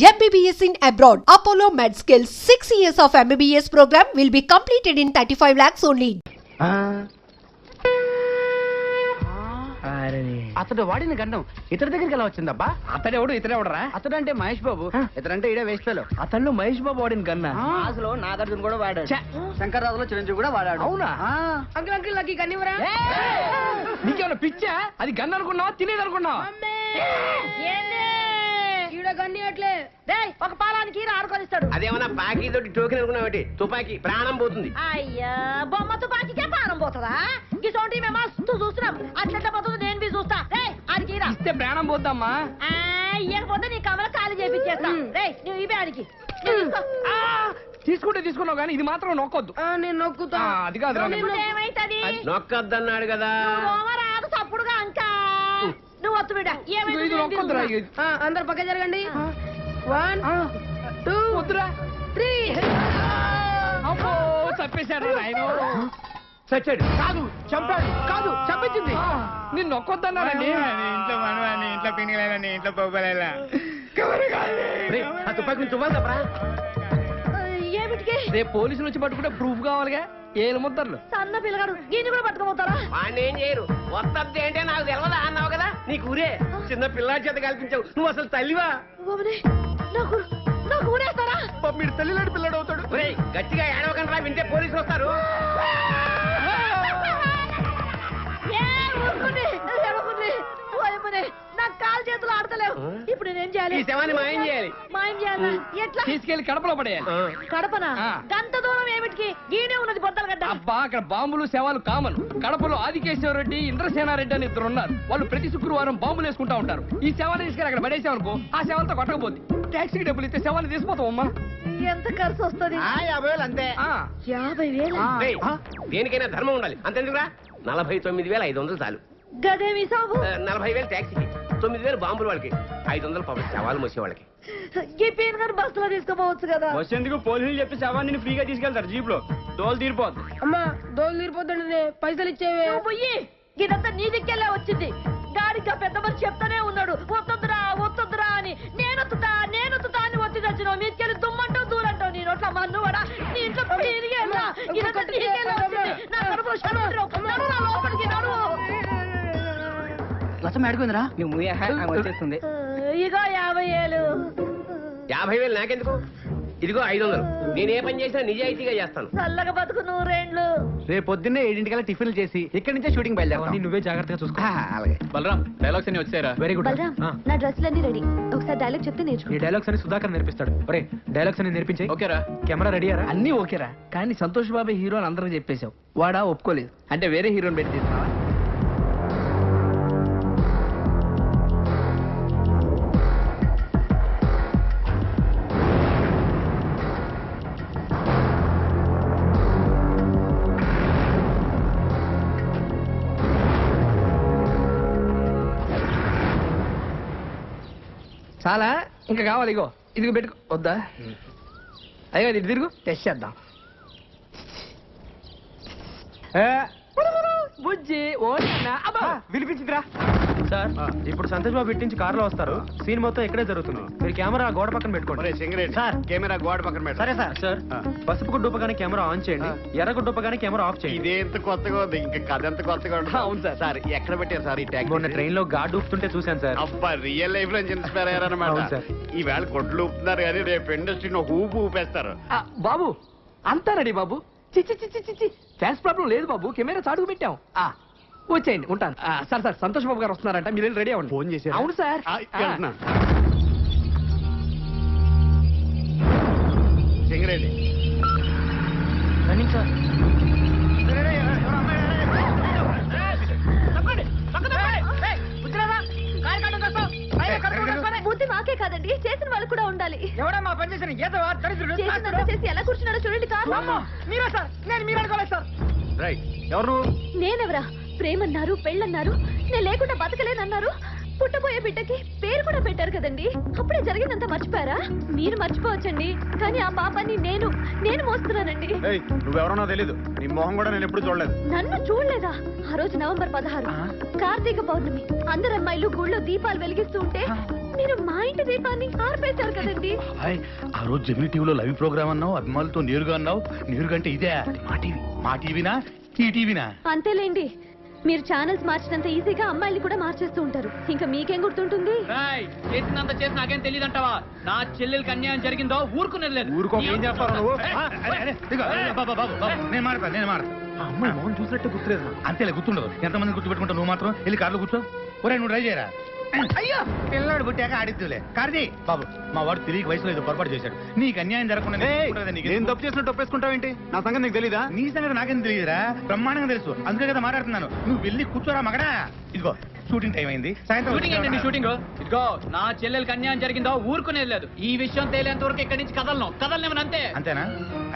MBBS in abroad. Apollo MedSkills 6 years of MBBS program will be completed in 35 lakhs only. అతడు వాడిన గండం ఇతడి దగ్గరికి ఎలా వచ్చిందబ్బా? అతడెవడు ఇతడెవడరా? అతడు అంటే మహేష్ బాబు, ఇతడంటే ఇడే వేస్ట్ ఫెలో. అతను మహేష్ బాబు వాడిన గన్నా? అసలు నాగార్జున కూడా వాడాడు, శంకర్ రాజులో చిరంజీవి కూడా వాడాడు. అవునా? అంకుల్ అంకుల్ నాకు కనివరా? నీకేమైనా పిచ్చా? అది గన్ అనుకున్నావా తినేది అనుకున్నావా? ఒక పాలానికి ఆడుకొనిస్తాడు. అదేమన్నా పాకి తోటి టోకెన్ అనుకున్నావు? తుపాకి ప్రాణం పోతుంది. అయ్యా బొమ్మ తుపాకీకే ప్రాణం పోతుందా? ఇటువంటి మేము మస్తు చూస్తున్నాం. అట్లా పోతుంది నేను బి చూస్తా. రే ఆడికి ఇస్తే ప్రాణం పోద్దమ్మా. ఇవ్వకపోతే నీ కమల ఖాళీ చేపించేస్తా. రే నువ్వు ఇవే ఆడికి తీసుకుంటే తీసుకున్నావు కానీ ఇది మాత్రం నొక్కొద్దు. నేను నొక్కుతా. అది కాదు ఏమైతుంది? నొక్కద్దన్నాడు కదా. రాదు తప్పుడుగా అంకా నువ్వు వత్తు బిడ్డ. అందరు పక్క జరగండి. 1 2 వద్దురా 3. అబ్బో చంపేశాడు ఆయన. చచ్చాడు కాదు, చంపాడు కాదు, చంపించింది. నేను నొక్కొద్దన్నానండి. ఇంట్లో మనవాని, ఇంట్లో పినిగలని, ఇంట్లో పోగలేలా. ఆ తుపాకి నుంచి తువ్వాలి తప్పరా? ఏమిటికి? రేపు పోలీసులు వచ్చి పట్టుకుంటే ప్రూఫ్ కావాలిగా. ఏలు ముద్దర్లు సన్న పిల్లగాడు దీన్ని కూడా పట్టుకోపోతారా? వాడిని ఏం చేయరు. వస్తద్ది అంటే నాకు తెలవదా అన్నావు కదా. నీకు ఊరే చిన్న పిల్లాడి చేత కల్పించావు. నువ్వు అసలు తల్లివా? నాకు ఊరేస్తారా? మీరు తల్లిలాంటి పిల్లడు అవుతాడు. గట్టిగా ఏడవకండి రా, వింటే పోలీసులు వస్తారు. నాకు కాలు చేతులు ఆడతలేవు. ఇప్పుడు నేనేం చేయాలి? ఈ శవాన్ని మాయం చేయాలి. మాయం చేయాలి ఎట్లా? తీసుకెళ్లి కడపలో పడేయాలి. కడపనా? గంత దూరం ఏమిటికి? గీనే ఉన్నది బొద్దలగడ్డ. అబ్బా అక్కడ బాంబులు శవాలు కామన్. కడపలో ఆదికేశ్వర రెడ్డి, ఇంద్రసేనారెడ్డి అని ఇద్దరు ఉన్నారు. వాళ్ళు ప్రతి శుక్రవారం బాంబులు వేసుకుంటా ఉంటారు. ఈ శవాన్ని తీసుకెళ్ళి అక్కడ పడేసామనుకో, ఆ శవాలతో కొట్టకపోద్ది. టాక్సీకి డబ్బులు ఇస్తే శవాన్ని తీసుకుపోతాం అమ్మా. ఎంత ఖర్చు వస్తుంది? 50,000 అంతే. 50,000? దేనికైనా ధర్మం ఉండాలి. అంతెందుకురా? 49,500 చాలు. గదేమి సాబు? 40,000 ట్యాక్సీకి, 9,000 బాంబులు వాళ్ళకి, 500 పబ్లిక్ శవాలు మోసే వాళ్ళకి. ఈ పేరు గారు బస్సులో తీసుకోపోవచ్చు కదా. వచ్చేందుకు పోలీసులు చెప్పి శవాన్ని ఫ్రీగా తీసుకెళ్తారు జీప్ లో. దోలు తీరిపోద్ది. అమ్మా దోలు తీరిపోద్దండి, పైసలు ఇచ్చేవే. నువ్వు పోయి ఇదంతా నీ దిక్కెళ్ళే వచ్చింది. గాడిగా పెద్ద మనిషి చెప్తానే ఉన్నాడు వద్దొద్దురా వద్దొద్దురా అని. నేనొత్తుతా అని వచ్చి తెచ్చినావు. మీకెళ్ళి దుమ్మంటావు దూరంటావు. నీ నోట్ల మన్ను కూడా నీ ఇంట్లో తిరిగేలా. ఇదంతా నీకెళ్ళే వచ్చింది. నా కడుపు లోపలికి నడువు. లసం అడుగుందిరా నువ్వు వచ్చేస్తుంది. ఇగో 50,000. 50,000 నాకెందుకు? ఇదిగో 500. నేను ఏ పని చేసినా నిజాయితీగా చేస్తాను. చల్లగా బతుకు 100 రేపు పొద్దున్నే 7 టిఫిన్లు చేసి ఇక్కడి నుంచే షూటింగ్ బయలుదేరా. నువ్వే జాగ్రత్తగా చూసుకో. అలాగే. బలరాం డైలాగ్స్ అన్ని వచ్చారా? Very good. నా డ్రెస్లన్నీ రెడీ. ఒకసారి డైలాగ్ చెప్తే నేర్చుకో. ఈ డైలాగ్స్ అని సుధాకర్ నేర్పిస్తాడు. ఒరే డైలాగ్స్ అని నేర్పించే. ఓకేరా? కెమెరా రెడీయారా? అన్ని ఓకేరా, కానీ సంతోష్ బాబు హీరో అని అందరూ చెప్పేశావు. వాడా ఒప్పుకోలేదు అంటే వేరే హీరోని పెట్టి తీస్తున్నావా? చాలా ఇంకా కావాలి. ఇగో ఇదిగో పెట్టుకో. వద్దా? అయ్యో ఇది తిరుగు టెస్ట్ చేద్దాం. బుజ్జి వినిపించిందిరా సార్. ఇప్పుడు సంతోష్ బాబు ఇట్టించి కారులో వస్తారు. సీన్ మొత్తం ఇక్కడే జరుగుతుంది. మీరు కెమెరా గోడ పక్కన పెట్టుకోండి. సార్ కెమెరా గోడ పక్కన పెట్టండి. సరే సార్. సార్ పసుపు గుడ్డుపగానే కెమెరా ఆన్ చేయండి, ఎర్ర గుడ్డుపగానే కెమెరా ఆఫ్ చేయండి. ఇదే ఎంత కొత్తగా ఉంది, ఇంకా కథ ఎంత కొత్తగా ఉంది. అవును సార్. సార్ ఎక్కడ పెట్టారు సార్ ఈ ట్యాగ్? మొన్న ట్రైన్ లో గాడ్ ఊపుతుంటే చూశాను సార్. అబ్బా రిరియల్ లైఫ్ లో ఇన్స్పైర్ అయ్యారన్నమాట. అవును సార్. ఈవేళ కొట్లు ఊపుతున్నారు కానీ రేపు ఇండస్ట్రీని ఒక ఊపు ఊపేస్తారు. బాబు అంతా రెడీ బాబు. చిచ్చి ఫ్యాన్స్ ప్రాబ్లం లేదు బాబు. కెమెరా చాటుకు పెట్టాం. వచ్చేయండి ఉంటాను. సార్ సంతోష్ బాబు గారు వస్తున్నారంట, మీరు రెడీ అవ్వండి. ఫోన్ చేశారు? అవును సార్. Singareni running sir. బుద్ధి మాకే కాదండి, చేసిన వాళ్ళు కూడా ఉండాలి. ఎవడమ్మా పని చేసిన చేసినంత చేసి ఎలా కూర్చున్నాడో చూడండి. మీరా సార్? నేను మీరు అనుకోలేదు సార్. రైట్. ఎవరు? నేనెవరా? ప్రేమన్నారు, పెళ్ళన్నారు, నేను లేకుండా బతకలేనన్నారు. పుట్టబోయే బిడ్డకి పేరు కూడా పెట్టారు కదండి. అప్పుడే జరిగిందంతా మర్చిపోయారా? మీరు మర్చిపోవచ్చండి, కానీ ఆ పాపాన్ని నేను మోస్తున్నానండి. నువ్వెవరో తెలీదు, నీ మొహం కూడా నేను ఎప్పుడు చూడలేదు. నన్ను చూడలేదా? ఆ రోజు నవంబర్ 16 కార్తీక పౌర్ణమి. అందరు అమ్మాయిలు గుళ్ళో దీపాలు వెలిగిస్తూ ఉంటే మీరు మా ఇంటి దీపాన్ని ఆర్పేశారు కదండి. ఆ రోజు జమిని టీవీలో లైవ్ ప్రోగ్రామ్ అన్నావు, అభిమానులతో నేరుగా అన్నావు. నేరుగా అంటే ఇదే మా టీవీనా ఈ టీవీనా? అంతేలేండి, మీరు ఛానల్స్ మార్చినంత ఈజీగా అమ్మాయిలు కూడా మార్చేస్తూ ఉంటారు. ఇంకా మీకేం గుర్తుంటుంది? చేసినంత చేసి నాకేం తెలియదంటావా? నా చెల్లెలకి అన్యాయం జరిగిందో ఊరుకునేది లేదు. ఊరుకో, ఏం చేస్తావు నువ్వు? నేను మాడతా అమ్మాయి మొహం చూసినట్టు గుర్తులేదు. అంతేలే, గుర్తుండదు. ఎంతమంది గుర్తుపెట్టుకుంటావు నువ్వు మాత్రం? వెళ్ళి కార్లో కూర్చో. ఒరే నువ్వు ట్రై చేయరా. అయ్యో పిల్లాడు పుట్టాక ఆడిద్దులే. కార్తీ బాబు, మా వాడు తెలియక వయసులో ఏదో పొరపాటు చేశాడు. నీకు అన్యాయం జరగకుండా నేను తప్పు చేసినట్టు ఒప్పేసుకుంటావేంటి? నా సంగతి నీకు తెలీదా? నీ సంగతి నాకేం తెలియదురా, బ్రహ్మాండంగా తెలుసు. అందుకే కదా మాట్లాడుతున్నాను. నువ్వు వెళ్ళి కూర్చోరా మగడా. ఇదిగో షూటింగ్ టైం అయింది, షూటింగ్ ఏంటండి సాయంత్రం. షూటింగ్? ఇదిగో నా చెల్లెలకి అన్యాయం జరిగిందో ఊరుకునేది లేదు. ఈ విషయం తేలేంత వరకు ఇక్కడి నుంచి కదలనేమని అంతే. అంతేనా?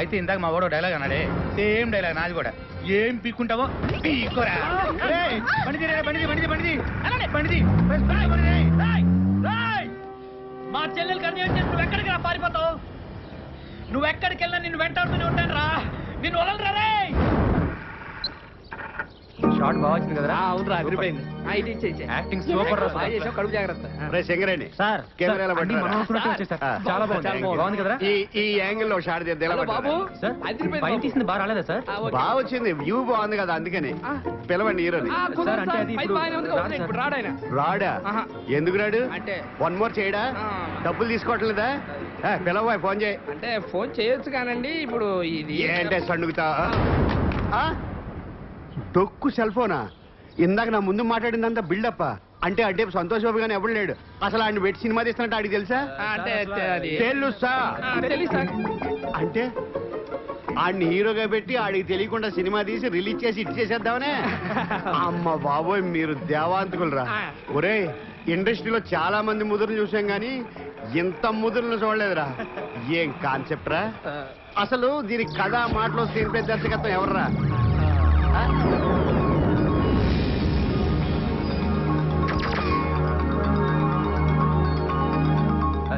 అయితే ఇందాక మా వాడు డైలాగ్ అన్నాడే, సేమ్ డైలాగ్ నాది కూడా. ఏం పీక్కుంటావో పీక్కోరా. ఏయ్, బండిది రే, బండిది. మా చెల్లెలకి అన్యాయం చేసి నువ్వు ఎక్కడికి రా పారిపోతావు? నువ్వు ఎక్కడికి వెళ్ళినా నిన్ను వెంటాడుతూనే ఉంటాను రా. నిన్ను వదలరా రే. షార్ట్ బాగా వచ్చింది కదరా? అవునరా, అదిరిపోయింది. యాక్టింగ్ సూపర్ రా. కడుపు జాగ్రత్త. రే సింగరేణి సార్ కెమెరా ఎలా అన్ని పట్టుకురా? మనం అనుకున్నట్టే వచ్చాయి సార్. చాలా బాగుంది కదరా? ఈ యాంగిల్ లో షాట్ చేద్దాం. ఎలా హలో బాబు, పట్టుకురా? సార్ అదిరిపోయింది పైన బాబు. తీసింది బాగా రాలేదా సార్? బాగా వచ్చింది, వ్యూ బాగుంది కదా, అందుకని పిలవండి హీరోని. కుదరదు సార్, అంటే సార్. అది పై ఇప్పుడు బాగానే ఉంది కదా, రాదు ఇప్పుడు సార్. రాడాయన. రాడా? ఆహా. ఎందుకు రాడు? అంటే వన్ మోర్ చేయడా? ఆ. డబ్బులు తీసుకోవట్లేదా? పిలవ, ఫోన్ చేయి. అంటే ఫోన్ చేయొచ్చు కానండి. ఇప్పుడు ఇది ఏంటే సండుగుతా? డొక్కు సెల్ ఫోనా? ఇందాక నా ముందు మాట్లాడిందంతా బిల్డప్. అంటే అడ్డే సంతోష్ బాబు గానీ ఎవడు లేడు. అసలు ఆయన పెట్టి సినిమా తీస్తున్నట్టు ఆడికి తెలుసా? అంటే అది తెలుసా? తెలుసా? అంటే ఆడిని హీరోగా పెట్టి ఆడికి తెలియకుండా సినిమా తీసి రిలీజ్ చేసి ఇట్ చేసేద్దామనే? అమ్మ బాబోయ్, మీరు దేవాంతకులరా. ఒరే, ఇండస్ట్రీలో చాలా మంది ముదురులు చూసాం గానీ ఇంత ముదురులు చూడలేదురా. ఏం కాన్సెప్ట్ రా అసలు? దీనికి కథ, మాటలో స్క్రీన్ ప్లే, దర్శకత్వం ఎవర్రా?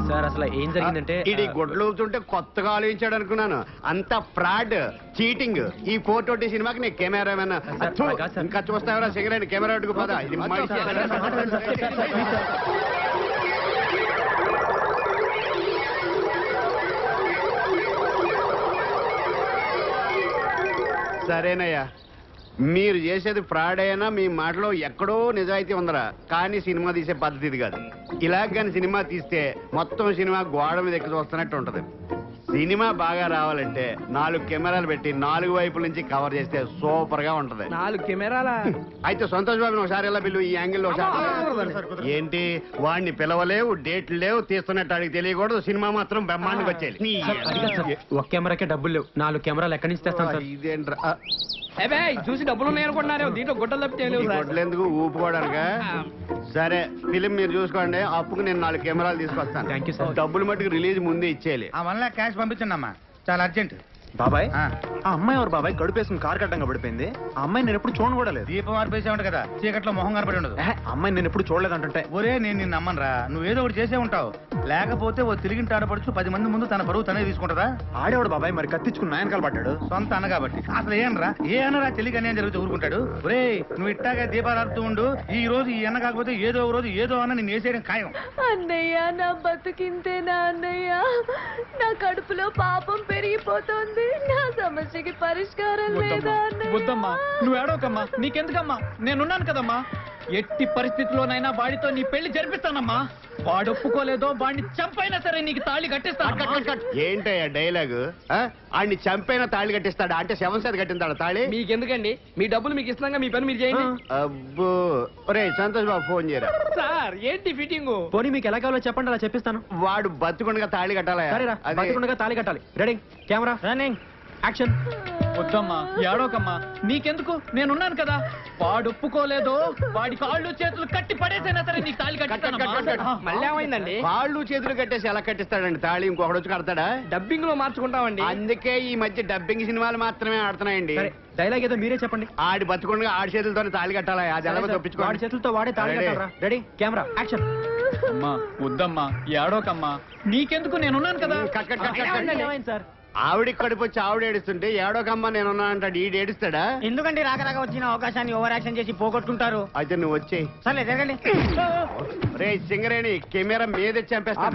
సార్ అసలు ఏం జరిగిందంటే ఇది గుడ్లుతుంటే కొత్తగా ఆలోచించాడు అనుకున్నాను. అంత ఫ్రాడ్, చీటింగ్. ఈ 420 సినిమాకి నేను కెమెరామెన్. ఇంకా చూస్తావరా సిగరెట్? కెమెరా అడ్డుకు పదా. ఇది సరేనయ్యా, మీరు చేసేది ఫ్రాడ్ అయినా మీ మాటలో ఎక్కడో నిజాయితీ ఉందరా. కానీ సినిమా తీసే పద్ధతి ఇది కాదు. ఇలాగ కానీ సినిమా తీస్తే మొత్తం సినిమా గోడ మీద ఎక్కి చూస్తున్నట్టు ఉంటది. సినిమా బాగా రావాలంటే 4 కెమెరాలు పెట్టి 4 వైపుల నుంచి కవర్ చేస్తే సూపర్ గా ఉంటది. 4 కెమెరాల. అయితే సంతోష్ బాబుని ఒకసారి ఎలా పిలువు, ఈ యాంగిల్ ఒకసారి. ఏంటి వాడిని పిలవలేవు, డేట్లు లేవు, తీస్తున్నట్టు అడిగి తెలియకూడదు. సినిమా మాత్రం బ్రహ్మాండంగా వచ్చేయాలి. ఒక కెమెరాకే డబ్బులు లేవు, 4 కెమెరాలు ఎక్కడి నుంచి తెస్తాం సార్? ఇదేంట్రా? ఏబే, చూసి డబ్బులు ఉన్నాయి అనుకుంటున్నారు. దీంట్లో గుడ్డలు తప్పితే లేవు సార్. వడ్లేందుకు, ఊపుకోవడానికా? సరే, ఫిలిం మీరు చూసుకోండి. అప్పుకు నేను 4 కెమెరాలు తీసుకొస్తాను. Thank you sir. డబ్బులు మట్టుకు రిలీజ్ ముందే ఇచ్చేయాలి. ఆ 1 lakh క్యాష్ పంపించండి అమ్మా, చాలా అర్జెంట్. బాబాయ్, ఆ. ఆ అమ్మాయి ఎవరు బాబాయ్? గడుపేసుకుని కారు కట్టంగా పడిపోయింది. ఆ అమ్మాయి నేను ఎప్పుడు చూడను కూడా లేదు. దీపం ఆర్పేసే ఉంటా కదా, చీకట్లో మొహం కనపడి ఉండదు. అమ్మాయి నేను ఎప్పుడు చూడలేదు అంటుంటే. ఒరే, నేను నిన్ను నమ్మనురా. నువ్వు ఏదో ఒకటి చేసే ఉంటావు. లేకపోతే ఓ తిరిగి ఆడపడుచు 10 మంది ముందు తన బరువు తనే తీసుకుంటదా? ఆడేవాడు బాబాయ్, మరి కత్తిచ్చుకుని నాయనకాలు పడ్డాడు. సొంత అన్న కాబట్టి. అసలు ఏనరా, ఏ అన్నరా తెలియక అన్యాయం జరిగితే ఊరుకుంటాడు? ఒరే, నువ్వు ఇట్టాగా దీపాలు ఆడుతూ ఉండు. ఈ రోజు ఈ అన్న కాకపోతే ఏదో ఒక రోజు ఏదో అన్న నేను వేసేయడం ఖాయం. అన్నయ్య, నా బతుకింతేనా అన్నయ్య? నా కడుపులో పాపం పెరిగిపోతుంది. నా సమస్యకి పరిష్కారం లేదా అన్నయ్య? వద్దమ్మా, నువ్వు ఏడవకమ్మా. నీకెందుకమ్మా, నేనున్నాను కదమ్మా. ఎట్టి పరిస్థితిలోనైనా వాడితో నీ పెళ్లి జరిపిస్తానమ్మా. వాడు ఒప్పుకోలేదో వాడిని చంపైనా సరే నీకు తాళి కట్టిస్తాను. ఏంటయ్యా డైలాగ్? ఆడిని చంపైనా తాళి కట్టిస్తాడా? అంటే శవం చేత కట్టిందాడా తాళి? మీకెందుకండి, మీ డబ్బులు మీకు ఇస్తాగా, మీ పని మీరు చేయండి. అబ్బో, ఒరే సంతోష్ బాబు ఫోన్ చేయరా. సార్, ఏంటి ఫిట్టింగ్? పోనీ మీకు ఎలా కావాలో చెప్పండి, అలా చెప్పిస్తాను. వాడు బతుకుండగా తాళి కట్టాలా? సరేరా, బతికుండగా తాళి కట్టాలి. Ready, camera running, action. వద్దమ్మా ఏడోకమ్మా, నీకెందుకు, నేనున్నాను కదా. వాడు ఒప్పుకోలేదో వాడి కాళ్ళు చేతులు కట్టి పడేసైనా సరే నీకు తాళి కట్టాను. మళ్ళీ ఏమైందండి? కాళ్ళు చేతులు కట్టేసి ఎలా కట్టిస్తాడండి తాళి? ఇంకొకటి వచ్చి కడతాడా? డబ్బింగ్ లో మార్చుకుంటామండి. అందుకే ఈ మధ్య డబ్బింగ్ సినిమాలు మాత్రమే ఆడుతున్నాయండి. డైలాగ్ ఏదో మీరే చెప్పండి. ఆడి బతుకుండా ఆడి చేతులతో తాళి కట్టాలా? అది ఎలా వాడి తప్పించుకోండి. చేతులతో వాడే తాళి కట్టాలరా. Ready, camera, action. అమ్మా వద్దమ్మా ఏడోకమ్మా, నీకెందుకు, నేనున్నాను కదా. Cut cut cut cut cut. ఏమైంది సార్? ఆవిడికి కడుపు వచ్చి ఆవిడ ఏడుస్తుంటే ఏడోకమ్మ నేనున్నా అంటాడు. ఈడు ఏడుస్తాడా? ఎందుకంటే రాక వచ్చిన అవకాశాన్ని ఓవర్ యాక్షన్ చేసి పోగొట్టుకుంటారు. అయితే నువ్వు వచ్చేయి. సర్లే జరగండి. రే సింగరేణి, కెమెరా మీద చంపేస్తా.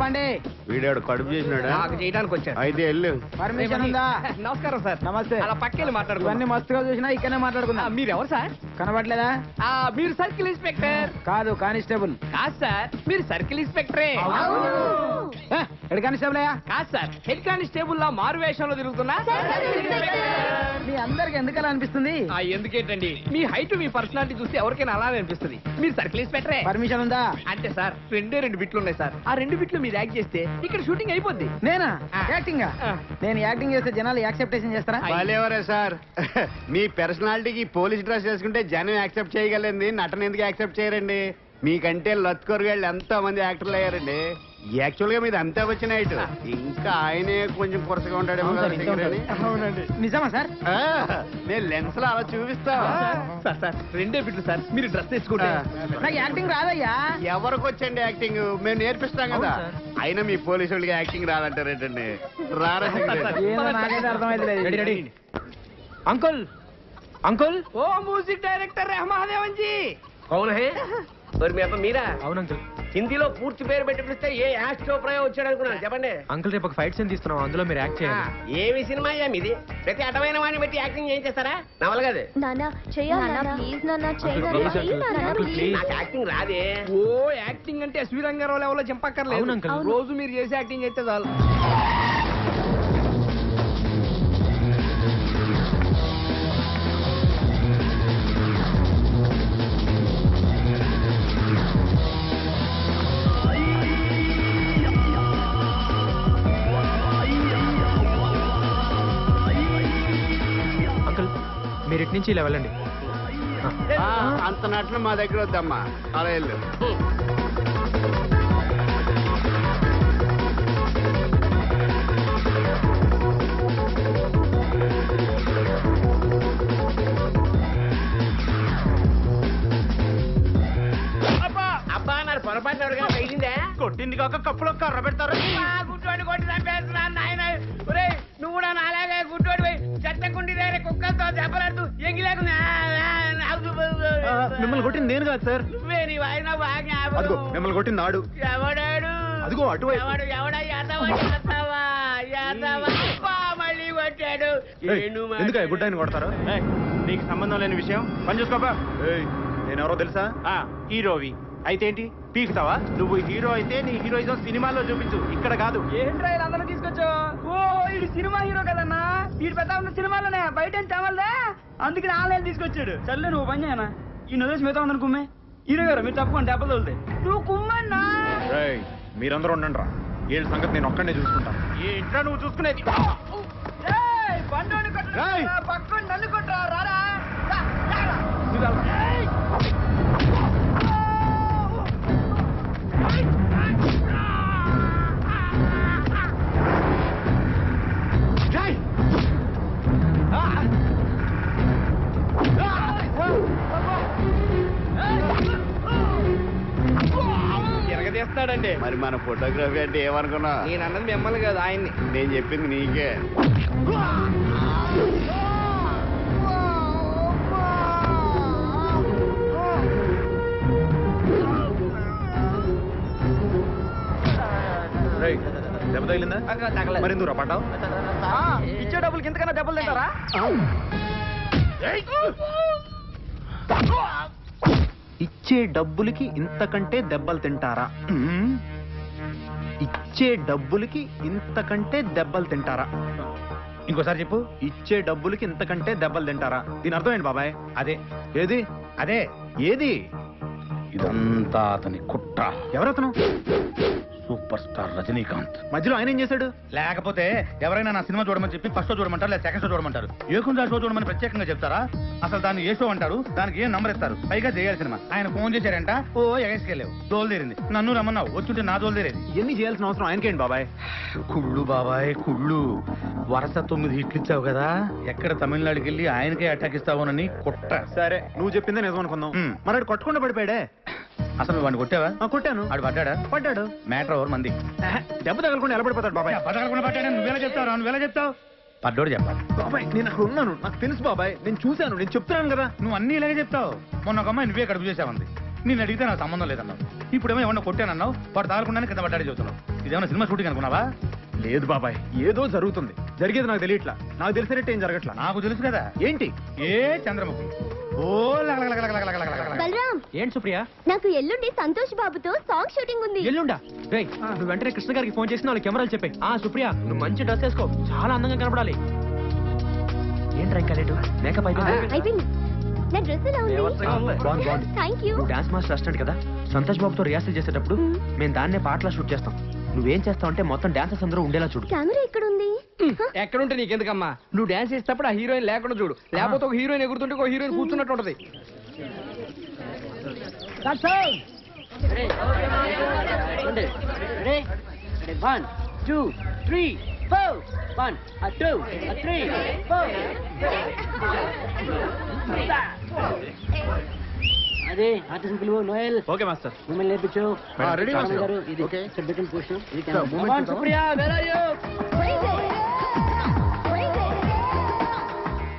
వీడాడు కడుపు చేసినాడా? నాకు చేయడానికి వచ్చాడు. అయితే వెళ్ళు. పర్మిషన్ ఉందా? నమస్కారం సార్. నమస్తే. అలా పక్కెళ్ళి మాట్లాడుకో. ఇవన్నీ మస్తుగా చూసినా ఇక్కడనే మాట్లాడుకుందాం. మీరు ఎవరు సార్? కనబడలేదా? మీరు సర్కిల్ ఇన్స్పెక్టర్ కాదు, కానిస్టేబుల్. కాదు సార్, మీరు సర్కిల్ ఇన్స్పెక్టరే. ఎడు కానిస్టేబుల్ అయ్యా? కాదు సార్, హెడ్ కానిస్టేబుల్ లా మారు వేషంలో తిరుగుతున్నా. మీ అందరికి ఎందుకలా అనిపిస్తుంది? ఎందుకేంటండి, మీ హైట్ మీ పర్సనాలిటీ చూస్తే ఎవరికైనా అలానే అనిపిస్తుంది. మీరు సర్కిల్ ఇన్స్పెక్టరే. పర్మిషన్ ఉందా? అంటే సార్ రెండు బిట్లు ఉన్నాయి సార్. ఆ 2 బిట్లు మీరు యాక్ట్ చేస్తే ఇక్కడ షూటింగ్ అయిపోద్ది. నేనా ఆ. యాక్టింగ్? ఆ. నేను యాక్టింగ్ చేస్తే జనాలు యాక్సెప్టేషన్ చేస్తారా? వాళ్ళెవరే సార్? మీ పర్సనాలిటీకి పోలీస్ డ్రెస్ వేసుకుంటే జనం యాక్సెప్ట్ చేయగలండి, నటన ఎందుకు యాక్సెప్ట్ చేయరండి? మీకంటే లత్కొరగాళ్ళు ఎంతో మంది యాక్టర్లు అయ్యారండి. యాక్చువల్ గా మీది అంతా వచ్చిన హైట్. ఇంకా ఆయనే కొంచెం కొరసగా ఉంటాడేమో కదా సింగరేణి. నిజమా సార్? ఆ, నేను లెన్స్ లో అలా చూపిస్తా. సార్ సార్ 2 బిట్లు సార్, మీరు డ్రెస్ తెచ్చుకుంటే. నాకు యాక్టింగ్ రాదయ్యా. ఎవరికి వచ్చండి యాక్టింగ్? మేము నేర్పిస్తాం కదా. అయినా మీ పోలీసు వాళ్ళకి యాక్టింగ్ రాదంటారేంటండి? రారా సింగరేణి? ఏందో నాకైతే అర్థమైతే రెడీ రెడీ. Uncle uncle. ఓ మ్యూజిక్ డైరెక్టర్ రెహమాదేవన్ జీ. కౌన్ హే? మరి మీ అప్ప మీరా? అవును అంకుల్. హిందీలో పూర్తి పేరు పెట్టి పిలిస్తే ఏ యాష్ చోప్రా వచ్చాడు అనుకున్నాను. చెప్పండి. అంకుల్ రేపు ఒక ఫైట్ సీన్ తీస్తున్నాం, అందులో మీరు యాక్ట్ చేయాలి. ఏమి సినిమా అయ్యా మీది? ప్రతి అటమైన వాడిని పెట్టి యాక్టింగ్ ఏం చేస్తారా? నవల కదా. నాన్న చెయ్యాలి ప్లీజ్ నాన్న Uncle, please, Uncle, please. నాకు యాక్టింగ్ రాదే. ఓ యాక్టింగ్ అంటే ఎస్వి రంగారావు లెవెల్లో చంపక్కర్లేదు. అవును అంకుల్. రోజు మీరు చేసి యాక్టింగ్ చేస్తే చాలు. అంకుల్ మీరు ఇటు నుంచి ఇలా వెళ్ళండి. ఆ, అంత నటన మా దగ్గర వద్దమ్మా, అలా వెళ్ళు. అబ్బా నాకు పొరపాటు ఎవరికైనా తగిలిందే? కొట్టింది కాక కప్పులో కర్ర పెడతారు. గుడ్డోడి కొట్టి చంపేస్తున్నా నాయన. నువ్వు కూడా నాలాగే గుడ్డోడి పోయి చెత్త కుండి దగ్గర కుక్కలతో దెబ్బలాడుతూ ఎంగిలేకుండా మిమ్మల్ని కొట్టింది నేను కాదు సార్. నువ్వే నీ వాయిన బాగా అదిగో మిమ్మల్ని కొట్టింది ఆడు. ఎవడాడు? అదిగో అటువైపు. ఎవడా యాదవా మళ్ళీ కొట్టాడు. ఎందుకు గుడ్డాయిని కొడతారు? నీకు సంబంధం లేని విషయం పని చూసుకోపా. నేను ఎవరో తెలుసా? హీరోవి అయితే ఏంటి పీకుతావా? నువ్వు హీరో అయితే నీ హీరోయిజం సినిమాలో చూపించు, ఇక్కడ కాదు. ఏంట్రా వీళ్ళందరూ తీసుకొచ్చు? ఓ ఇది సినిమా హీరో కదన్నా, వీడు పెద్ద ఉన్న సినిమాలోనే బయట ఏం తేవాలదే, అందుకని ఆన్లైన్ తీసుకొచ్చాడు. చల్లే నువ్వు పని చేయనా, ఈ నదేసి మిగతా ఉందని కుమ్మే. హీరో గారు మీరు తప్పకుండా దెబ్బలు తోలుతాయి. నువ్వు కుమ్మన్నా. మీరందరూ ఉండండి రా, వీళ్ళ సంగతి నేను ఒక్కడే చూసుకుంటా. ఏంట్రా నువ్వు చూసుకునేది? బండి కొట్టరా, ఏయ్! పక్కన నన్ను కొట్టరా, రారా. ఎరగదీస్తాడండి. మరి మన ఫోటోగ్రఫీ అంటే ఏమనుకున్నా? నేను అన్నది మిమ్మల్ని కాదు, ఆయన్ని. నేను చెప్పింది నీకే. దెబ్బ తగిలిందా? మరి ఎందుకు పడ్డావు? ఇచ్చే డబ్బులకి ఇంతకన్నా దెబ్బలు తింటారా? ఇచ్చే డబ్బులకి ఇంతకంటే దెబ్బలు తింటారా? ఇచ్చే డబ్బులకి ఇంతకంటే దెబ్బలు తింటారా? ఇంకోసారి చెప్పు. ఇచ్చే డబ్బులకి ఇంతకంటే దెబ్బలు తింటారా? దీని అర్థం ఏంటి బాబాయ్? అదే. ఏది? అదే ఏది? ఇదంతా అతని కుట్ర. ఎవరతను? Super star Rajinikanth. మధ్యలో ఆయన ఏం చేశాడు? లేకపోతే ఎవరైనా నా సినిమా చూడమని చెప్పి ఫస్ట్ షో చూడమంటారు లేదా సెకండ్ షో చూడమంటారు. ఏకుందా షో చూడమని ప్రత్యేకంగా చెప్తారా? అసలు దాన్ని ఏ షో అంటారు, దానికి ఏం నంబర్ ఇస్తారు, పైగా చేయాలి సినిమా. ఆయన ఫోన్ చేశారంట, ఓ ఎగసుకెళ్ళావు, దోలు తీరింది. నన్ను రమ్మన్నావు, వచ్చుంటే నా దోలు తీరేది. ఇవన్నీ చేయాల్సిన అవసరం ఆయనకేంటి బాబాయ్? కుళ్ళు బాబాయ్ కుళ్ళు. వరుస 9 హిట్లు ఇచ్చావు కదా, ఎక్కడ తమిళనాడుకి వెళ్ళి ఆయనకే అటాక్ ఇస్తావునని కుట్ర. సరే నువ్వు చెప్పిందే నిజం అనుకుందాం. మరి ఆడు కొట్టకుండా పడిపోయాడే. అసలు వాడిని కొట్టావా? కొట్టాను. ఆడు పడ్డాడా? పడ్డాడు. మ్యాటర్ ఎవరు మంది? దెబ్బ తగలకుండా ఎలా పడిపోతాడు బాబాయ్? పడకుండా పడ్డాడు. నువ్వేలా చెప్తావు? నువ్వేలా చెప్తావు? పడ్డోడు చెప్పాలి బాబాయ్. నేను అక్కడ ఉన్నాను, నాకు తెలుసు బాబాయ్, నేను చూశాను, నేను చెప్తున్నాను కదా. నువ్వు అన్ని ఇలాగే చెప్తావు. మొన్న ఒక అమ్మాయి నువ్వే కడుపు చేసావంది, నేను అడిగితే నాకు సంబంధం లేదన్నావు. ఇప్పుడేమో ఏమన్నా కొట్టానన్నావు, వాడు తాగకుండానే కింద పడ్డాడు చెబుతున్నావు. ఇదేమన్నా సినిమా షూటింగ్ అనుకున్నావా? లేదు బాబాయ్, ఏదో జరుగుతుంది. జరిగేది నాకు తెలియట్లా. నాకు తెలిసినట్టు ఏం జరగట్లా. నాకు తెలుసు కదా. ఏంటి? ఏ చంద్రముఖి ఓ బలరాం, ఏంటి సుప్రియా? నాకు ఎల్లుండి సంతోష్ బాబుతో సాంగ్ షూటింగ్ ఉంది. ఎల్లుండా? రేయ్, నువ్వు వెంటనే కృష్ణ గారికి ఫోన్ చేసి వాళ్ళ కెమెరాలు చెప్పాయి. సుప్రియా, నువ్వు మంచి డ్రెస్ వేసుకో, చాలా అందంగా కనపడాలి. ఏంట్రా ఇంకా లేటు? మేకప్ అయిపోయింది. నా డ్రెస్ ఎలా ఉంది? Thank you. నువ్వు డాన్స్ మాస్టర్ అసిస్టెంట్ కదా, సంతోష్ బాబుతో రిహార్సల్ చేసేటప్పుడు మేము దాన్నే పాటలా షూట్ చేస్తాం. నువ్వేం చేస్తావు అంటే మొత్తం డాన్సర్స్ అందరూ ఉండేలా చూడు. కెమెరా ఎక్కడ ఉంది? ఎక్కడుంటే నీకెందుకమ్మా? నువ్వు డాన్స్ చేసేటప్పుడు ఆ హీరోయిన్ లేకుండా చూడు, లేకపోతే ఒక హీరోయిన్ ఎగురుతుంటే ఒక హీరోయిన్ కూర్చున్నట్టు ఉంటది. One, two, three, four. 1, 2, 3, 4. అదే ఆర్టిస్ట్ పిలువు. నోయల్. Okay master. మిమ్మల్ని నేర్పించు. రెడీ గారు ఇది ఓకే. Second position. ఇది Sir, movement Supriya, where are you?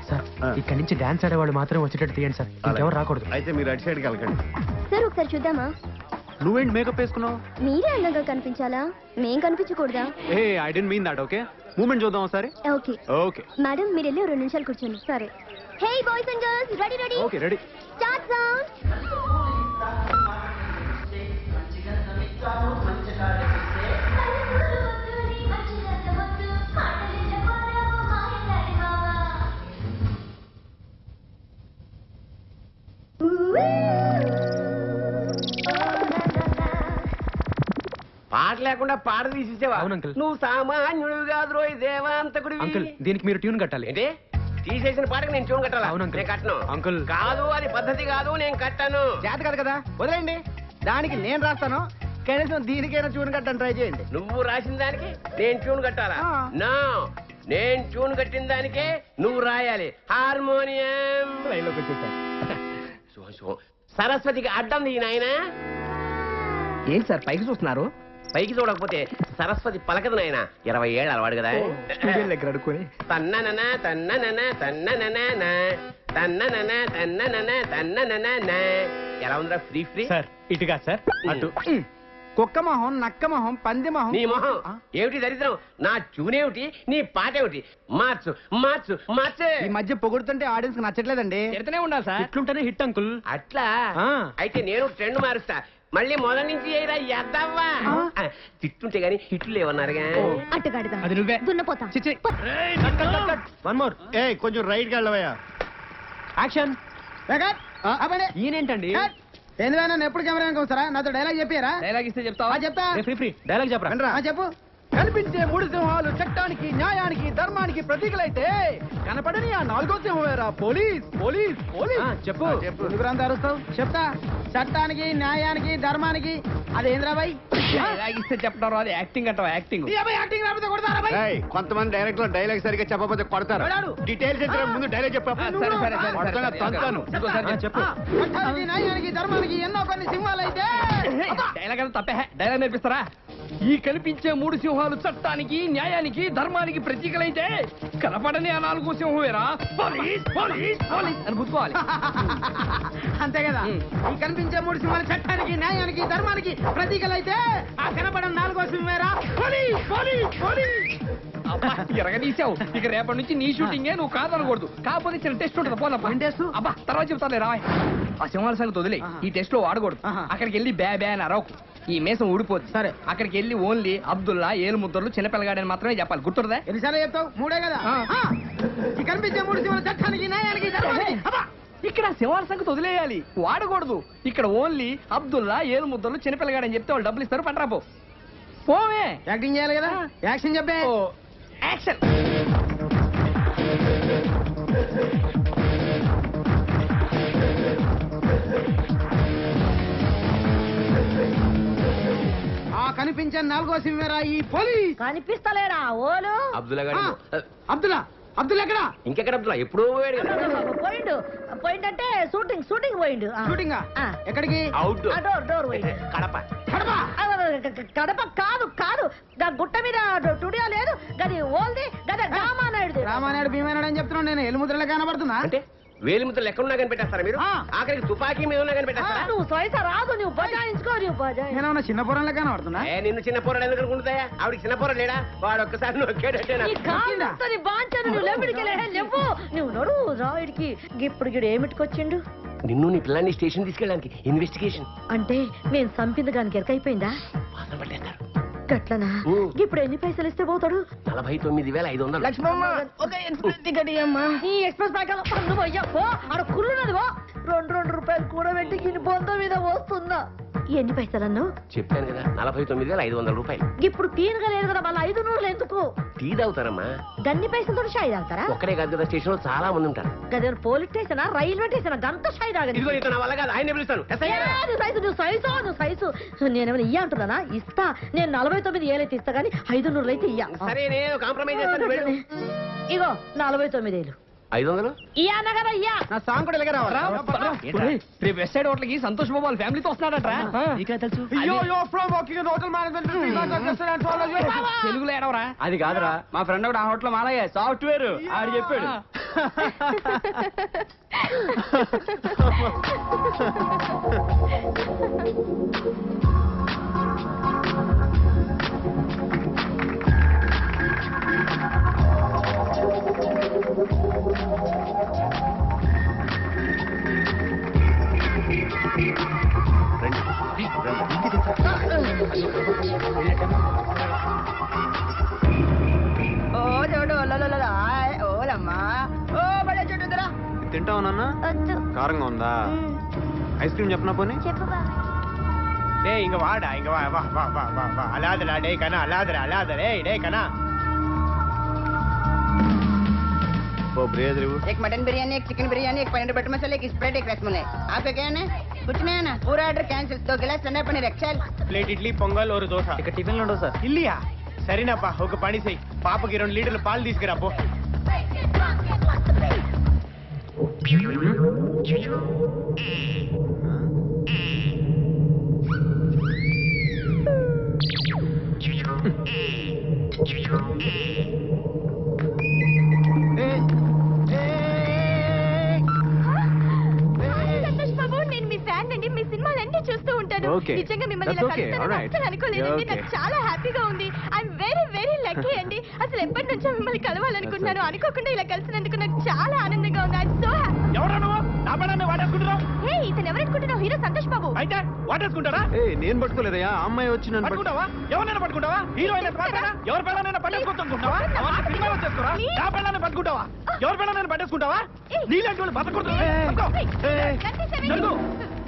Sir, ఇక్కడ నుంచి డాన్స్ ఆడేవాళ్ళు మాత్రం వచ్చేటట్టు తీయండి సార్, ఇంకెవరు రాకూడదు. అయితే మీరు అటు సైడ్కి వెళ్ళకండి. సార్ ఒకసారి చూద్దామా? నువ్వేంటి మేకప్ వేసుకున్నావు? మీరే అందంగా కనిపించాలా, మేం కనిపించకూడదా? ఏ I don't mean that. Okay, moment చూద్దాం ఒకసారి. ఓకే ఓకే మేడం, మీరు వెళ్ళి 2 నిమిషాలు కూర్చోండి. సరే. Hey boys and girls, ready ready. Okay ready. Start sound. పాట లేకుండా పాట తీసేసావా? అవును అంకుల్. నువ్వు సామాన్యుడు కాదు రోయ్, దేవాంతకుడు. అంకుల్, దీనికి మీరు ట్యూన్ కట్టాలి. ఏంటి తీసేసిన పాటకి నేను ట్యూన్ కట్టాలా? అవును అంకుల్. నేను కట్టను అంకుల్. కాదు, అది పద్ధతి కాదు, నేను కట్టాను. చేత కాదు కదా, వదిలేండి. దానికి నేను రాస్తాను, కనీసం దీనికైనా చూడు కట్టని ట్రై చేయండి. నువ్వు రాసిన దానికి నేను ట్యూన్ కట్టాలా? ఆ. నో, నేను ట్యూన్ కట్టిన దానికే నువ్వు రాయాలి. హార్మోనియం. లైన్లోకి వచ్చేసారు. సరస్వతికి అడ్డం ఈ నాయన. ఏంటి సార్ పైకి చూస్తున్నారు? పైకి చూడకపోతే సరస్వతి పలకదు నాయన. 20 ఏళ్ళు అలవాడు కదా. దగ్గర అడుక్కొని తన్ననన తన్ననన తన్ననన తన్ననన తన్ననన తన్ననన. ఎలా ఉందిరా? Free free. సార్ ఇటుగా సార్, అటు. కుక్క మొహం, నక్క మొహం, పంది మొహం. నీ మొహం ఏమిటి దరిద్రం? నా ట్యూనేమిటి, నీ పాట ఏమిటి? మార్చు మార్చు మార్చు. ఈ మధ్య పొగుడుతుంటే ఆడియన్స్ కి నచ్చట్లేదండి. తిడుతూనే ఉండాలి సార్. ఇట్లుంటేనే hit uncle. అట్లా ఆ. అయితే నేను ట్రెండ్ మారుస్తా. మళ్ళీ మొదటి నుంచి ఏరా ఎద్దవ్వా. తిట్టుంటే గాని హిట్లు లేవన్నారుగా. అట్టగాడిదా, అది నువ్వే. దున్నపోతా. One more. ఏ కొంచెం రైట్కి వెళ్ళవయ్యా. యాక్షన్. ఈయనేంటండి? ఎందుకైనా నన్ను ఎప్పుడు కెమెరా వస్తారా? నాతో డైలాగ్ చెప్పారా? డైలాగ్ ఇస్తే చెప్తావా? చెప్తా. ఫ్రీ ఫ్రీ డైలాగ్ చెప్పరా. చెప్పు. కనిపించే 3 సింహాలు చట్టానికి, న్యాయానికి, ధర్మానికి ప్రతీకలైతే కనపడని ఆ 4వ సింహం వేరా పోలీస్ పోలీస్ పోలీస్. చెప్పు. ఎందుకు అంత అరుస్తావు? చెప్తా. చట్టానికి, న్యాయానికి, ధర్మానికి. అదేంద్రాబాయ్ ఇస్తే చెప్పడం రాదు, యాక్టింగ్ అంటావా? యాక్టింగ్. యాక్టింగ్ రాకపోతే కొడతారా బాయ్? ఏయ్, కొంతమంది డైరెక్టర్ డైలాగ్ సరిగ్గా చెప్పకపోతే కొడతారు. కొడాడు. డీటెయిల్స్ ఇద్దరు ముందు డైలాగ్ చెప్పు. సరే సరే సరే కొడతాను, తంతాను. చెప్పు. చట్టానికి, న్యాయానికి, ధర్మానికి ఎన్నో కొన్ని సింహాలు అయితే డైలాగ్ అంటే తప్పే. డైలాగ్ నేర్పిస్తారా? ఈ కనిపించే 3 సింహాలు చట్టానికి, న్యాయానికి, ధర్మానికి ప్రతీకలైతే కనపడని ఆ 4వ సింహమేరా పోలీస్ పోలీస్ పోలీస్ అని గుర్తుకోవాలి. అంతే కదా. ఈ కనిపించే 3 సింహాలు చట్టానికి, న్యాయానికి, ధర్మానికి ప్రతీకలైతే ఆ కనపడని 4వ సింహమేరా పోలీస్ పోలీస్ పోలీస్. ఎరగదీసావు. ఇక రేపటి నుంచి నీ షూటింగే, నువ్వు కాదనకూడదు. కాకపోతే చిన్న టెస్ట్ ఉంటుంది. పోనా అబ్బా, తర్వాత చెప్తాలే రా. ఆ సింహాల సంగతి వదిలే. ఈ టెస్ట్ లో వాడకూడదు. అక్కడికి వెళ్ళి బ్యా బ్యా అని అరవకు. ఈ మేసం ఊడిపోద్ది. సరే. అక్కడికి వెళ్ళి ఓన్లీ అబ్దుల్లా, ఏలు ముద్దర్లు, చిన్నపిల్లగాడని మాత్రమే చెప్పాలి. గుర్తురదా? ఎన్నిసార్లు చెప్తావు? 3 కదా. ఆ. ఈ కనిపించే 3 సింహాలు చట్టానికి, న్యాయానికి, ధర్మానికి. అబ్బా. ఇక్కడ సింహాల సంగతి వదిలేయాలి, వాడకూడదు. ఇక్కడ ఓన్లీ అబ్దుల్లా, ఏలు ముద్దర్లు, చిన్నపిల్లగాడని చెప్తే వాళ్ళు డబ్బులు ఇస్తారు. పంటరాపో. పోవే. యాక్టింగ్ చేయాలి కదా, యాక్షన్ చెప్పే. ఓ యాక్షన్. కనిపించే 4వ సింహరా ఈ పోలీస్. కనిపిస్తలేరా ఓలు? అబ్దుల్లా గారు అబ్దుల్లా అబ్దుల్లా ఎక్కడ? ఇంకెక్కడ అబ్దుల్లా ఎప్పుడో పోయాడు కదా. పోయిండు. పోయిండంటే షూటింగ్ పోయిండు. షూటింగ్ ఎక్కడికి? అవుట్ డోర్ పోయిండు. కడప. కడప. కడప కాదు గా గుట్ట మీద స్టూడియో లేదు గది ఓల్ది గద రామానాయుడు. రామానాయుడు భీమానాయుడు అని చెప్తున్నాడు. నేను ఎలుముద్రలో కనబడుతున్నా. అంటే వేలిముద్రలు ఎక్కడున్నా కనిపెట్టేస్తారా మీరు? ఆఖరికి తుపాకీ మీద ఉన్నా కనిపెట్టేస్తారా? నువ్వు సైత రాదు, నువ్వు బజాయించుకో, నువ్వు బజాయి. నేనేమన్నా చిన్న పొరంలో కనబడుతున్నా? నిన్ను చిన్న పోరాడు ఎందుకు అనుకుంటాయా? ఆవిడకి చిన్న పోరాడు లేడా? వాడు ఒక్కసారి నొక్కాడంటేనా? నీ కాళ్ళని బాంచాను, నువ్వు లెవ్వుడికి లేవు. నువ్వు నడు రాయుడికి. ఇప్పుడు గిడు ఏమిటికొచ్చిండు? నిన్ను నీ పిల్లాన్ని స్టేషన్ తీసుకెళ్ళడానికి ఇన్వెస్టిగేషన్. అంటే నేను సంపింది దానికి ఎరకైపోయిందా? వాసన పట్టేస్తారు. గట్లనా? ఇప్పుడు ఎన్ని పైసలు ఇస్తే పోతాడు? 49,500. లక్ష్మమ్మ ఒక ఎక్స్ప్రెస్ టికెట్ ఇయ్యమ్మా. ఈ ఎక్స్ప్రెస్ బ్యాంక్ నువ్వు అయ్యా పో, ఆడ కుళ్ళున్నది పో. 2 రూపాయలు కూడా పెట్టి గిన్ని బొంద మీద వస్తున్నా. ఎన్ని పైసలన్ను? చెప్పాను కదా 49,500 రూపాయలు. ఇప్పుడు తీనగా లేదు కదా, మళ్ళీ 500 ఎందుకు? టీ తాగుతారమ్మా. గన్ని పైసలతో షాయి తాగుతారా? ఒక్కడే కాదు కదా, స్టేషన్ లో చాలా మంది ఉంటారు. గదే పోలీస్ స్టేషనా, రైల్వే స్టేషనా, గంత షాయి తాగని. ఇదిగో ఇతను నా వల్ల కాదు, ఆయన పిలుస్తాను. నువ్వు సైజు నేనేమైనా ఇయ్య అంటున్నానా? ఇస్తా. నేను 49 ఏళ్ళైతే ఇస్తా గానీ 500 అయితే ఇయ్య. సరే నేను కాంప్రమైజ్ చేస్తాను. వెళ్ళు. ఇగో 49,000 500. ఇయ్యా నగరా ఇయ్యా. నా సాంగ్ కూడా ఇలాగే రావాలా? రేపు వెస్ట్ సైడ్ హోటల్ కి సంతోష్ బాబు వాళ్ళ ఫ్యామిలీతో వస్తున్నాడట్రా. తెలుసు తెలుగులో ఏడవరా? అది కాదురా, మా ఫ్రెండ్ ఒకటి ఆ హోటల్ మాలయ్య సాఫ్ట్వేర్ ఆడు చెప్పాడు. ఓ చూడు ఓలమ్మా. ఓ బడే చూడురా. తింటావు నాన్న? కారంగా ఉందా? ఐస్ క్రీమ్ చెప్పనా పోనీ? ఇంక వాడా ఇంక అలాదరా డే కనా అలాదరే డే కనా. ఓ బ్రేజ్ రేవు. एक मटन बिरयानी, एक चिकन बिरयानी, एक पनीर बटर मसाला, एक स्प्रेड, एक रसमलाई. आपका क्या है? कुछ नहीं है ना? पूरा ऑर्डर कैंसिल. 2 गिलास ठंडा पनीर एक्सेल. ప్లేట్ ఇడ్లీ పొంగల్ ఒక దోశ. ఇక్కడ టిఫిన్లు ఉండవు సార్. ఇల్లియా? సరేనప్పా, ఒక పని చెయ్యి, పాపకి 2 లీటర్లు పాలు తీసుకురా పో. సంతోష్ బాబు, నేను మీ ఫ్యాన్ అండి. మీ సినిమాలన్నీ చూస్తూ ఉంటాను. Okay. నిజంగా మిమ్మల్ని ఇలా That's okay. కలుస్తానని Alright. అస్సలు అనుకోలేదండి. Yeah, నాకు okay. చాలా హ్యాపీగా ఉంది. ఐఎమ్ వెరీ వెరీ లక్కీ అండి. అసలు ఎప్పటి నుంచో మిమ్మల్ని కలవాలనుకుంటున్నాను. అనుకోకుండా ఇలా కలిసినందుకు నాకు చాలా ఆనందంగా ఉంది. I'm so happy. ఎవరా నువ్వు? నా పడాన్ని వాడేసుకుంటున్నావు? హే, ఇతను ఎవరనుకుంటున్నావు? హీరో సంతోష్ బాబు. అయితే వాడేసుకుంటారా? నేను పట్టుకోలేదయ్యా, అమ్మాయి వచ్చి నన్ను పట్టుకుంటావా? ఎవరైనా పట్టుకుంటావా? హీరో అయినా మాట్లాడా? ఎవరి పిల్లనైనా పట్టేసుకుంటున్నావా? సినిమాలో చేసుకోరా? నా పిల్లల్ని పట్టుకుంటావా? ఎవరి పిల్లనైనా పట్టేసుకుంటావా? నీలాంటి వాళ్ళు బతకూడదు. పట్టుకో. జరుగు.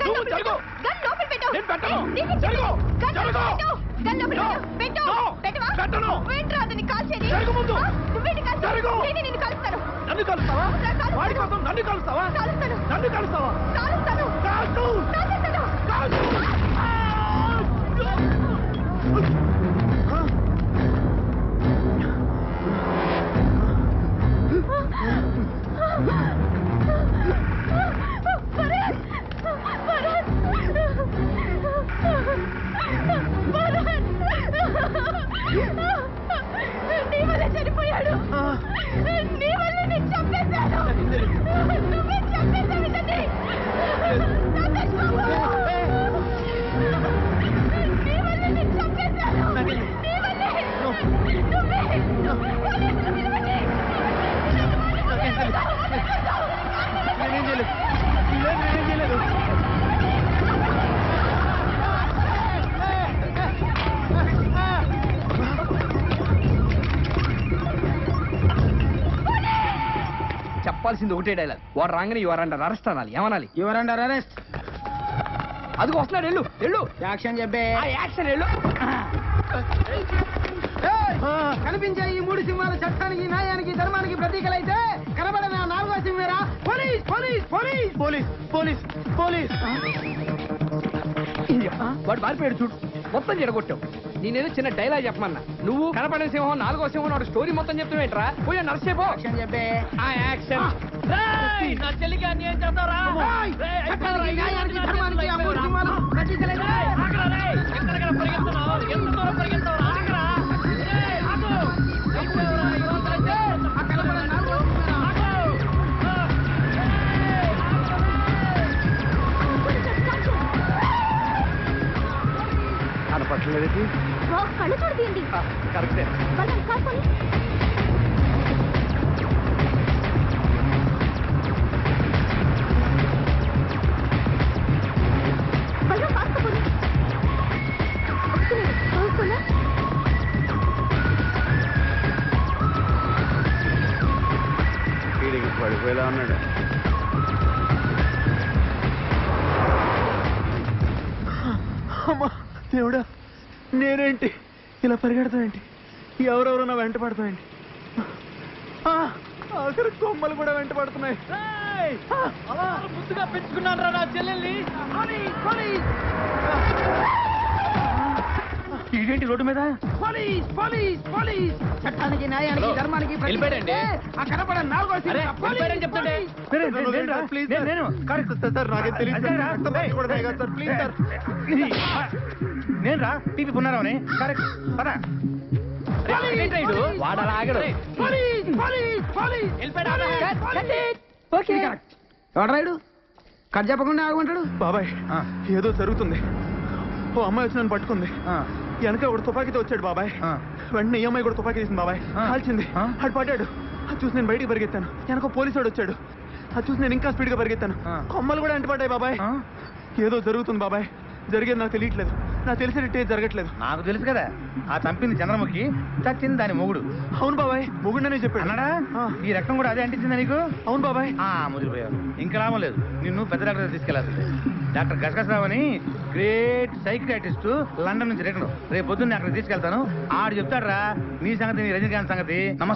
నువ్వు జరుగు. గన్ లోపల పెట్టు. నేను పెట్టను. నేను జరుగు. గన్ జరుగు. పెట్టు. గన్ లోపల పెట్టు. No. పెట్టవా? పెట్టను. నువ్వేంట్రా అతన్ని కాల్చేది? జరుగు ముందు. నువ్వేంటి కాల్చేది? జరుగు. నేనే నిన్ను కాలుస్తాను. నన్ను కలుస్తావా? కాలుస్తాను. వాడి కోసం నన్ను కలుస్తావా? కాలుస్తాను. నన్ను కలుస్తావా? కాలుస్తాను. కాల్చు. కాల్చేస్తాను. కాల్చు. నీ వల్ల చనిపోయాడు. నీ వల్ల నేను చంపేశాను. నువ్వే చంపేశావు ఇతన్ని. సంతోష్ బాబు. నీ వల్ల నేను చంపేశాను. నీ వల్లే. నువ్వే. పోలీసులు పిలవండి. నేనేం చేయలేదు. నేనేం చేయలేదు. చెప్పాల్సింది ఒకటే డైలాగ్. వాడు రాగానే యువర్ అండర్ అరెస్ట్ అనాలి. ఏమనాలి? Your under arrest. అది వస్తున్నాడు. వెళ్ళు వెళ్ళు. యాక్షన్ చెప్పే. ఆ యాక్షన్ వెళ్ళు. కనిపించే ఈ 3 సింహాలు చట్టానికి న్యాయానికి ధర్మానికి ప్రతీకలైతే కనబడన 4వ సింహేరా police police police police police police. వాడు పారిపోయాడు చూడు, మొత్తం చెడగొట్టావు. నేనేదో చిన్న డైలాగ్ చెప్పమన్నా, నువ్వు కనపడిన సింహం 4వ సింహం నాడు స్టోరీ మొత్తం చెప్తావేంట్రా? పోయా నర్సేపో చెప్పే ఆ యాక్షన్. నా చెల్లికి అన్యాయం చేస్తారా చట్టానికి న్యాయానికి ధర్మానికి ఆ 3 సింహాలు ప్రతీకలైతే కనపట్లేదు. కళ్ళు చూడండి కరెక్టే. కాకపోతే వీడికి పడిపోయేలా ఉన్నాడు. అమ్మా దేవుడా, నేనేంటి ఇలా పరిగెడతానేంటి? ఎవరెవరో నా వెంట పడతాయండి. ఆఖరి కొమ్మలు కూడా వెంట పడుతున్నాయి. ముద్దుగా పెంచుకున్నాను నా చెల్లెల్ని. ఇదేంటి రోడ్డు మీద? పోలీస్ పోలీస్ పోలీస్ చట్టానికి న్యాయానికి ధర్మానికి వెళ్ళిపోయాడండి. ఆ కనపడన 4వ సింహం వెళ్ళిపోయాడని చెప్తుంటే నేను రా టీపీ పున్నారావుని. కరెక్ట్ పదా. వాడు అలా ఆగడు. పోలీస్ పోలీస్ పోలీస్ ఎవడరాయుడు కట్ చెప్పకుండా ఆగమంటాడు. బాబాయ్ ఏదో జరుగుతుంది. ఓ అమ్మాయి వచ్చి నన్ను పట్టుకుంది. వెనక ఒకడు తుపాకీతో వచ్చాడు బాబాయ్. వెంటనే ఈ అమ్మాయి కూడా తుపాకీ తీసింది బాబాయ్. కాల్చింది. అటు పడ్డాడు. అది చూసి నేను బయటికి పరిగెత్తాను. వెనక పోలీసు వాడు వచ్చాడు. అది చూసి నేను ఇంకా స్పీడ్ గా పరిగెత్తాను. కొమ్మలు కూడా అంటుపడ్డాయి బాబాయ్. ఏదో జరుగుతుంది బాబాయ్. జరిగేది నాకు తెలియట్లేదు. నాకు తెలిసేటట్టే జరగట్లేదు. నాకు తెలుసు కదా, ఆ చంపింది చంద్రముఖి, చచ్చింది దాని మొగుడు. అవును బాబాయ్, మొగుడనే చెప్పాడు. అన్నాడా? ఈ రక్తం కూడా అదే అంటించిందా నీకు? అవును బాబాయ్. ముదిరిపోయావు. ఇంకా లాభం లేదు, నిన్ను పెద్ద డాక్టర్ తీసుకెళ్లాల్సిందే. డాక్టర్ గసగసరావు అని గ్రేట్ సైకియాట్రిస్ట్, లండన్ నుంచి రిటర్న్. రేపు పొద్దున్న అక్కడికి తీసుకెళ్తాను. ఆడు చెప్తాడు రా నీ సంగతి, నీ రజనీకాంత్ సంగతి. నమస్తే.